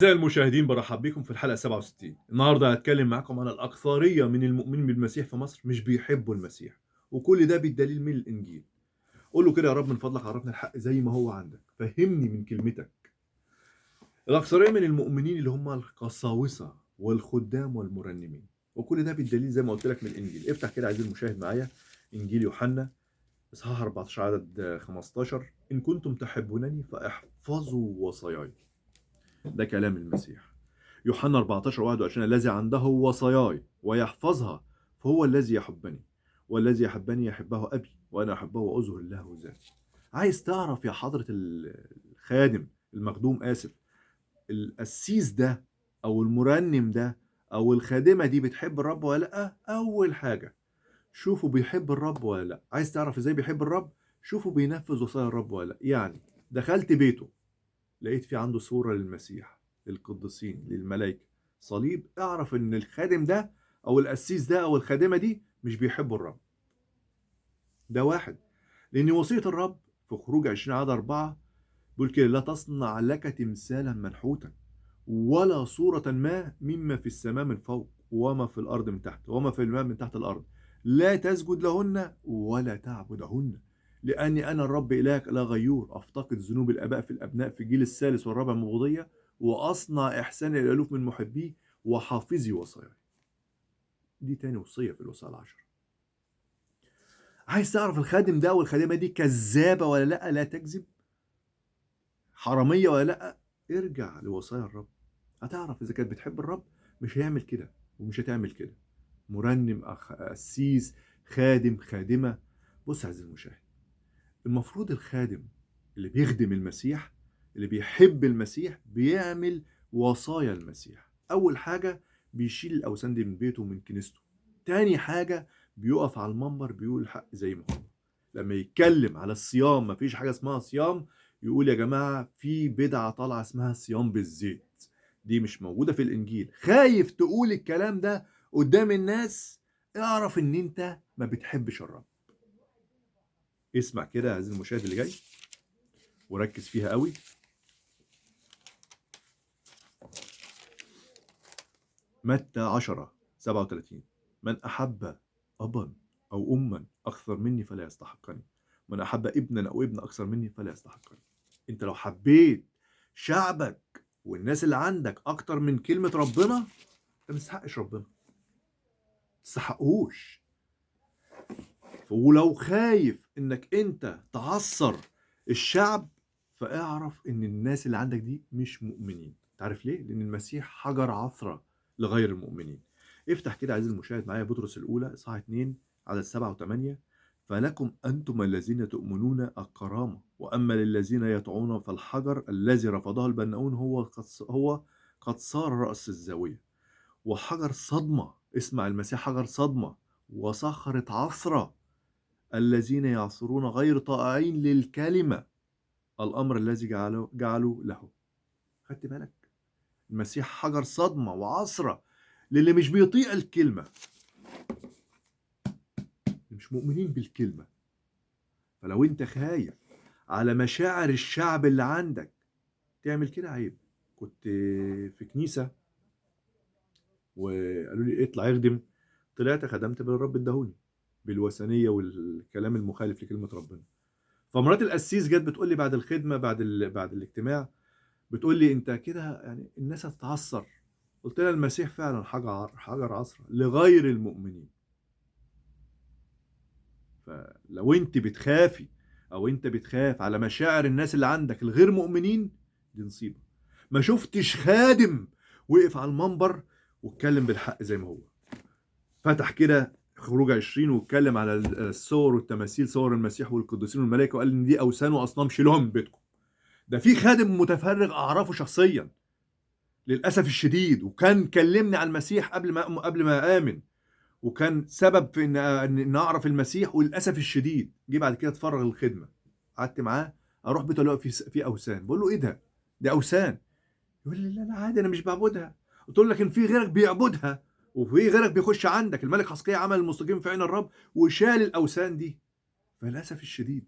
أعزائي المشاهدين بارحب بيكم في الحلقة 67. النهارده هاتكلم معاكم عن الأكثرية من المؤمنين بالمسيح في مصر مش بيحبوا المسيح، وكل ده بالدليل من الإنجيل. قُل له كده يا رب من فضلك عرّفني الحق زي ما هو عندك، فهّمني من كلمتك. الأكثرية من المؤمنين اللي هم القساوسة والخُدّام والمرنمين، وكل ده بالدليل زي ما قُلت لك من الإنجيل. افتح كده عزيزي المشاهد معايا إنجيل يوحنا إصحاح 14 عدد 15 إن كنتم تحبونني فاحفظوا وصاياي. ده كلام المسيح. يوحنا 14:21 الذي عنده وصاياي ويحفظها فهو الذي يحبني، والذي يحبني يحبه أبي وأنا أحبه وأظهر له ذاتي. عايز تعرف يا حضرة الخادم المخدوم آسف، القسيس ده أو المرنم ده أو الخادمة دي بتحب الرب والّا لأ؟ أول حاجة شوفوا بيحب الرب والّا لأ. عايز تعرف إزاي بيحب الرب؟ شوفوا بينفذ وصايا الرب والّا لأ. يعني دخلت بيته لقيت في عنده صورة للمسيح، للقديسين، للملائكة، صليب، اعرف إن الخادم ده أو القسيس ده أو الخادمة دي مش بيحبوا الرب. ده واحد، لأن وصية الرب في خروج 20 عدد 4 بيقول كده: لا تصنع لك تمثالا منحوتا ولا صورة ما مما في السماء من فوق وما في الأرض من تحت وما في الماء من تحت الأرض، لا تسجد لهن ولا تعبدهن، لأني أنا الرب إلهك لا غيور أفتقد ذنوب الآباء في الأبناء في الجيل الثالث والرابع من الوصية وأصنع إحسان الألوف من محبيه وحافظي وصاياي. دي تاني وصية في الوصايا العشر. عايز تعرف الخادم ده والخادمة دي كذابة ولا لأ؟ لا تكذب، حرامية ولا لأ؟ ارجع لوصايا الرب هتعرف إذا كانت بتحب الرب. مش هيعمل كده ومش هتعمل كده. مرنم، قسيس، خادم، خادمة. بص يا عزيزي المشاهد، المفروض الخادم اللي بيخدم المسيح اللي بيحب المسيح بيعمل وصايا المسيح. أول حاجة بيشيل الأوثان دي من بيته ومن كنيسته. تاني حاجة بيقف على المنبر بيقول الحق زي ما هو. لما يتكلم على الصيام مفيش حاجة اسمها صيام، يقول يا جماعة في بدعة طالعة اسمها صيام بالزيت، دي مش موجودة في الإنجيل. خايف تقول الكلام ده قدام الناس، اعرف ان انت ما بتحبش الرب. اسمع كده يا عزيزي المشاهد اللي جاي وركز فيها قوي. متى 10:37 من أحب أبا أو أما أكثر مني فلا يستحقني، من أحب ابنا أو ابن أكثر مني فلا يستحقني. أنت لو حبيت شعبك والناس اللي عندك أكتر من كلمة ربنا أنت ما تستحقش ربنا، ما تستحقوش. ولو خايف إنك أنت تعصر الشعب فاعرف إن الناس اللي عندك دي مش مؤمنين. تعرف ليه؟ لأن المسيح حجر عثرة لغير المؤمنين. افتح كده عزيزي المشاهد معايا بطرس الأولى إصحاح 2 عدد 7 و8. فلكم أنتم الذين تؤمنون الكرامة، وأما للذين يطعنون فالحجر الذي رفضه البناؤون هو قد صار رأس الزاوية وحجر صدمة. اسمع المسيح حجر صدمة وصخرة عثرة الذين يعصرون غير طائعين للكلمة الأمر الذي جعلوا له. خدت بالك؟ المسيح حجر صدمة وعصرة للي مش بيطيق الكلمة، اللي مش مؤمنين بالكلمة. فلو انت خايف على مشاعر الشعب اللي عندك تعمل كده عيب. كنت في كنيسة وقالوا لي اطلع اخدم، طلعت خدمت بالرب ادهوني بالوثنية والكلام المخالف لكلمة ربنا. فمرات القسيس جت بتقول لي بعد الخدمة بعد الاجتماع، بتقول لي انت كده يعني الناس هتتعثر. قلت لها المسيح فعلا حجر عصرة لغير المؤمنين. فلو انت بتخافي او انت بتخاف على مشاعر الناس اللي عندك الغير مؤمنين دي نصيبة. ما شفتش خادم وقف على المنبر واتكلم بالحق زي ما هو. فتح كده خروج 20 واتكلم على الصور والتماثيل، صور المسيح والقديسين والملائكة، وقال ان دي اوثان واصنام شيلوها من بيتكم. ده في خادم متفرغ اعرفه شخصيا للاسف الشديد، وكان كلمني عن المسيح قبل ما امن، وكان سبب في ان اعرف المسيح، وللاسف الشديد جه بعد كده اتفرغ للخدمه. قعدت معاه اروح بيته الاقي في اوثان، بقول له ايه ده؟ دي اوثان. يقول لي لا لا عادي انا مش بعبدها. قلت له لكن في غيرك بيعبدها وفي غيرك بيخش عندك. الملك حسقيا عمل المستقيم في عين الرب وشال الاوثان دي. فللاسف الشديد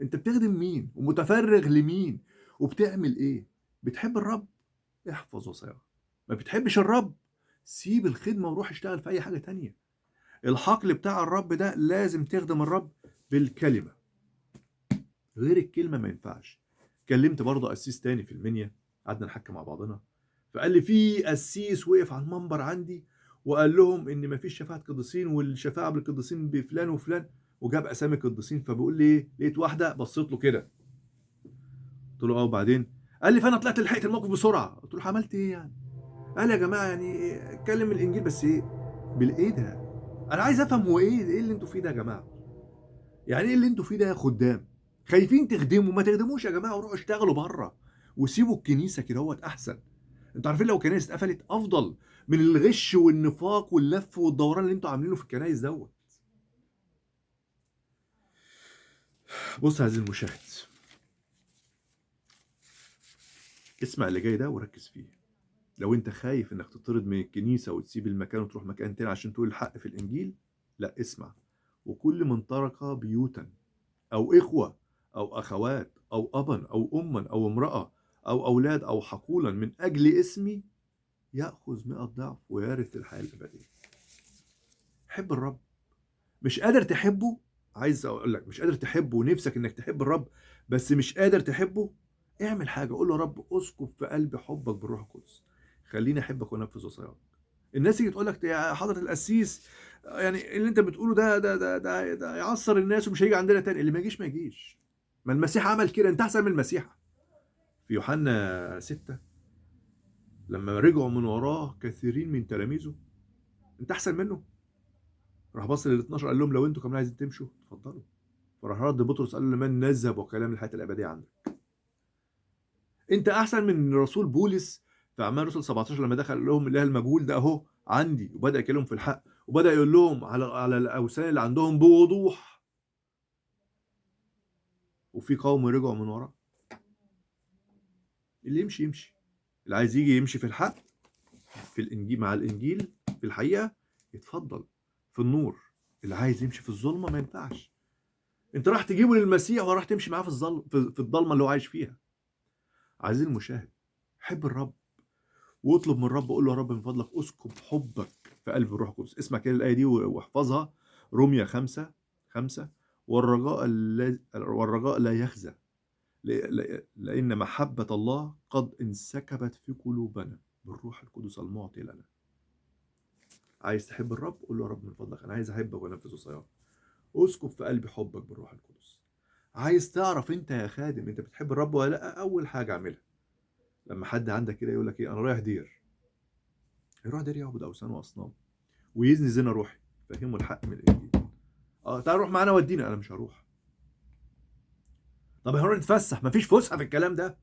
انت بتخدم مين ومتفرغ لمين وبتعمل ايه؟ بتحب الرب؟ احفظ وصاياه. ما بتحبش الرب، سيب الخدمة وروح اشتغل في أي حاجة تانية. الحقل بتاع الرب ده لازم تخدم الرب بالكلمة، غير الكلمة ما ينفعش. كلمت برضه قسيس تاني في المنيا، قعدنا نحكي مع بعضنا، فقال لي في قسيس وقف على المنبر عندي وقال لهم ان مفيش شفاعة قديسين، والشفاعة بالقديسين بفلان وفلان، وجاب اسامي قديسين. فبيقول لي ايه، لقيت واحدة بصيت له كده، قلت له اه وبعدين؟ قال لي فانا طلعت لحقت الموقف بسرعة. قلت له عملت ايه يعني؟ قال يا جماعة يعني اتكلم الانجيل بس ايه بالايه ده؟ انا عايز افهم هو ايه اللي انتوا فيه ده يا جماعة؟ يعني ايه اللي انتوا فيه ده يا خدام؟ خايفين تخدموا؟ ما تخدموش يا جماعه وروحوا اشتغلوا بره وسيبوا الكنيسه كده، هو احسن. انتوا عارفين لو كنايس اتقفلت افضل من الغش والنفاق واللف والدوران اللي انتوا عاملينه في الكنايس دوت. بص يا عزيزي المشاهد، اسمع اللي جاي ده وركز فيه. لو انت خايف انك تطرد من الكنيسه وتسيب المكان وتروح مكان تاني عشان تقول الحق في الانجيل، لا اسمع. وكل من ترك بيوتا أو إخوة أو أخوات أو أبا أو أما أو امرأة أو أولاد أو حقولا من أجل اسمي يأخذ 100 ضعف ويرث الحياة الأبدية. حب الرب. مش قادر تحبه، عايز أقول لك مش قادر تحبه ونفسك إنك تحب الرب بس مش قادر تحبه، اعمل حاجة. قول له يا رب اسكب في قلبي حبك بالروح القدس، خليني أحبك وأنفذ وصاياك. الناس تيجي تقول لك يا حضرة القسيس يعني اللي انت بتقوله ده يعصر الناس ومش هيجي عندنا تاني. اللي ما يجيش ما يجيش. ما المسيح عمل كده، انت احسن من المسيح. في يوحنا 6 لما رجعوا من وراه كثيرين من تلاميذه، انت احسن منه. راح بص لل 12 قال لهم لو انتوا كمان عايزين تمشوا اتفضلوا. فراح رد بطرس قال له لمن نذهب وكلام الحياه الابديه عندك. انت احسن من رسول بولس في اعمال الرسل 17 لما دخل قال لهم الاله المجهول ده اهو عندي، وبدا يكلمهم في الحق وبدا يقول لهم على الاوثان اللي عندهم بوضوح. وفي قوم رجعوا من وراه. اللي يمشي يمشي، اللي عايز يجي يمشي في الحق في الانجيل مع الانجيل في الحقيقه يتفضل في النور. اللي عايز يمشي في الظلمه ما ينفعش. انت راح تجيبه للمسيح وراح تمشي معاه في الضلمه اللي هو عايش فيها. عزيزي المشاهد، حب الرب واطلب من الرب، قول له يا رب من فضلك اسكب حبك في قلب الروح القدس. اسمع كده الايه دي واحفظها. روميا 5:5 والرجاء لا يخزى لأن محبة الله قد انسكبت في قلوبنا بالروح القدس المعطي لنا. عايز تحب الرب؟ قول له يا رب من فضلك أنا عايز أحبك وأنفذ وصاياك. اسكب في قلبي حبك بالروح القدس. عايز تعرف أنت يا خادم أنت بتحب الرب ولا لأ؟ أول حاجة اعملها لما حد عندك كده يقول لك إيه أنا رايح دير، يروح دير يعبد أوثان وأصنام ويزني زنا روحي، فهمه الحق من الإنجيل. تعال روح معانا ودينا. أنا مش هروح. طب هنروح نتفسح؟ مفيش فسحة في الكلام ده.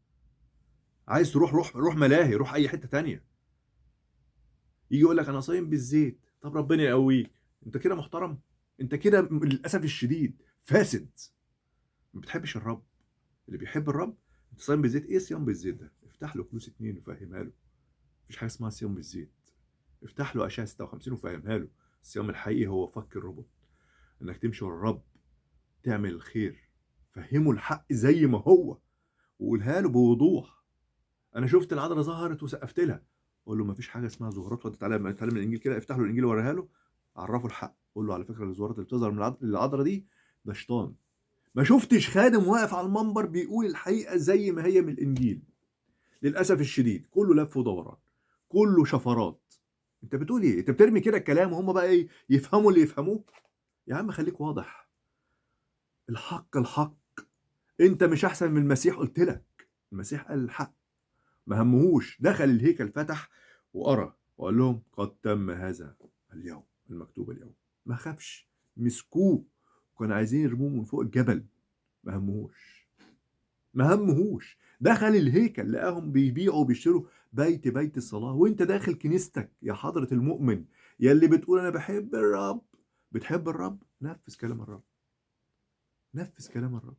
عايز تروح روح ملاهي، روح أي حتة تانية. يجي يقول لك انا صايم بالزيت، طب ربنا يقويك. انت كده محترم؟ انت كده للاسف الشديد فاسد، ما بتحبش الرب. اللي بيحب الرب انت صايم بالزيت. ايه صيام بالزيت ده؟ افتح له كنوز 2 وفهمها له. مفيش حاجه اسمها صيام بالزيت. افتح له اشعه 56 وفهمها له. الصيام الحقيقي هو فك الربط، انك تمشي ورا الرب تعمل الخير. فهمه الحق زي ما هو وقولها له بوضوح. انا شفت العذراء ظهرت وسقفت لها، قول له ما فيش حاجه اسمها ظهورات. وانت تعالى اتعلم الانجيل كده، افتح له الانجيل ووريها له، عرفه الحق. قول له على فكره الظهورات اللي بتظهر من العذراء دي ده شيطان. ما شفتش خادم واقف على المنبر بيقول الحقيقه زي ما هي من الانجيل. للاسف الشديد كله لف ودوران، كله شفرات. انت بتقول ايه؟ انت بترمي كده الكلام وهم بقى ايه يفهموا اللي يفهموه. يا عم خليك واضح. الحق الحق. انت مش احسن من المسيح، قلت لك المسيح قال الحق. ما همهوش، دخل الهيكل فتح وقرا وقال لهم قد تم هذا اليوم المكتوب اليوم. ما خافش. مسكوه كانوا عايزين يرموه من فوق الجبل. ما همهوش. ما همهوش. دخل الهيكل لقاهم بيبيعوا وبيشتروا بيت الصلاة. وانت داخل كنيستك يا حضرة المؤمن يا اللي بتقول انا بحب الرب، بتحب الرب، نفذ كلام الرب. نفذ كلام الرب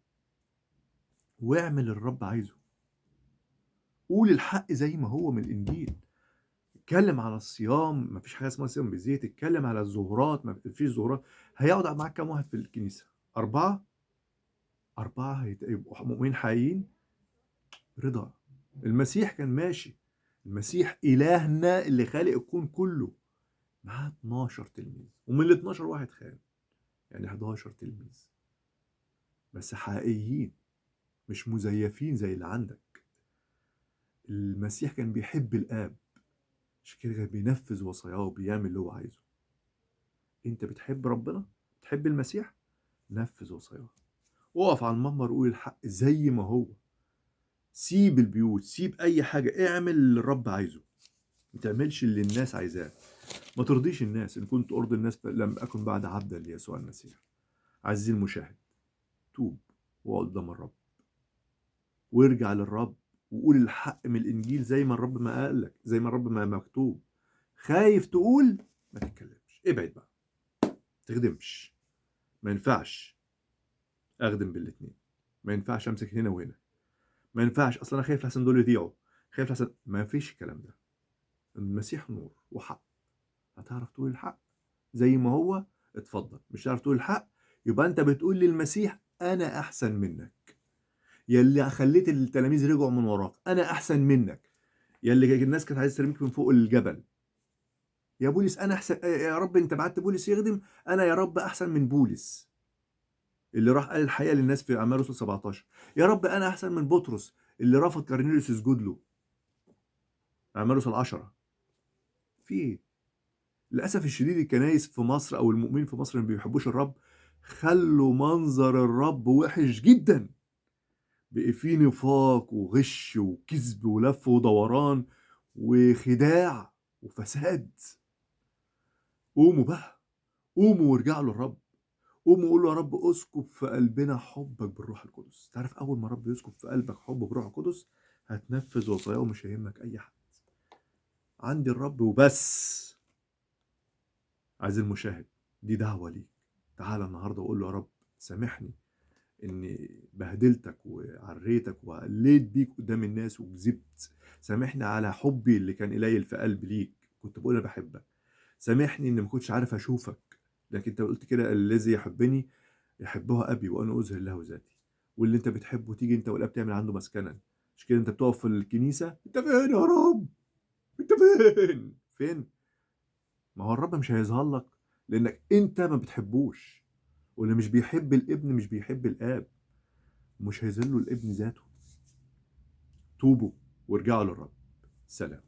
واعمل الرب عايزه. قول الحق زي ما هو من الانجيل. اتكلم على الصيام، مفيش حاجه اسمها صيام بالزيت. اتكلم على الظهورات، مفيش ظهورات. هيقعد معاك كام واحد في الكنيسه؟ 4. 4 هيبقوا مؤمنين حقيقيين. رضا. المسيح كان ماشي المسيح إلهنا اللي خالق الكون كله معاه 12 تلميذ، ومن ال 12 واحد خان، يعني 11 تلميذ بس حقيقيين مش مزيفين زي اللي عندك. المسيح كان بيحب الآب، عشان كده كان بينفذ وصاياه وبيعمل اللي هو عايزه. انت بتحب ربنا، بتحب المسيح، نفذ وصاياه، وقف على المنبر وقول الحق زي ما هو. سيب البيوت، سيب اي حاجه، اعمل اللي الرب عايزه، ما تعملش اللي الناس عايزاه. ما ترضيش الناس. ان كنت ارضي الناس فلم اكن بعد عبدا ليسوع المسيح. عزيزي المشاهد، توب واقعد قدام الرب وارجع للرب وقول الحق من الانجيل زي ما الرب ما قال لك، زي ما الرب ما مكتوب. خايف تقول، ما تتكلمش، ابعد بقى، تخدمش. ما ينفعش اخدم بالاتنين، ما ينفعش امسك هنا وهنا، ما ينفعش اصلا انا خايف لحسن دول يضيعوا، خايف لحسن. ما فيش الكلام ده. المسيح نور وحق، هتعرف تقول الحق زي ما هو، اتفضل. مش هتعرف تقول الحق، يبقى انت بتقول للمسيح انا احسن منك. يلي خليت التلاميذ رجعوا من وراك، انا احسن منك. يلي الناس كانت عايزه ترميك من فوق الجبل، يا بولس انا احسن، يا رب انت بعت بولس يخدم، انا يا رب احسن من بولس اللي راح قال الحقيقه للناس في اعمال رسل 17. يا رب انا احسن من بطرس اللي رفض كارنيليوس يسجد له، اعمال رسل 10. في ايه؟ للاسف الشديد الكنايس في مصر او المؤمنين في مصر اللي ما بيحبوش الرب خلوا منظر الرب وحش جدا. بقى فيه نفاق وغش وكذب ولف ودوران وخداع وفساد. قوموا بقى، قوموا وارجعوا للرب. قوموا قولوا يا رب اسكب في قلبنا حبك بالروح القدس. تعرف اول ما الرب يسكب في قلبك حب بالروح القدس هتنفذ وصاياه ومش هيهمك اي حد. عندي الرب وبس. عايز المشاهد، دي دعوة ليك. تعالى النهارده وقول له يا رب سامحني اني بهدلتك وعريتك وقليت بيك قدام الناس وكذبت. سامحني على حبي اللي كان قليل في قلبي ليك، كنت بقول انا بحبك. سامحني اني ما كنتش عارف اشوفك، لكن انت قلت كده الذي يحبني يحبه ابي وانا اظهر له ذاتي. واللي انت بتحبه تيجي انت والاب تعمل عنده مسكنا. مش كده انت بتقف في الكنيسه، انت فين يا رب؟ انت فين؟ فين؟ ما هو الرب مش هيظهر لك لانك انت ما بتحبوش. واللي مش بيحب الابن مش بيحب الاب، مش هيظهر له الابن ذاته. توبوا وارجعوا للرب. سلام.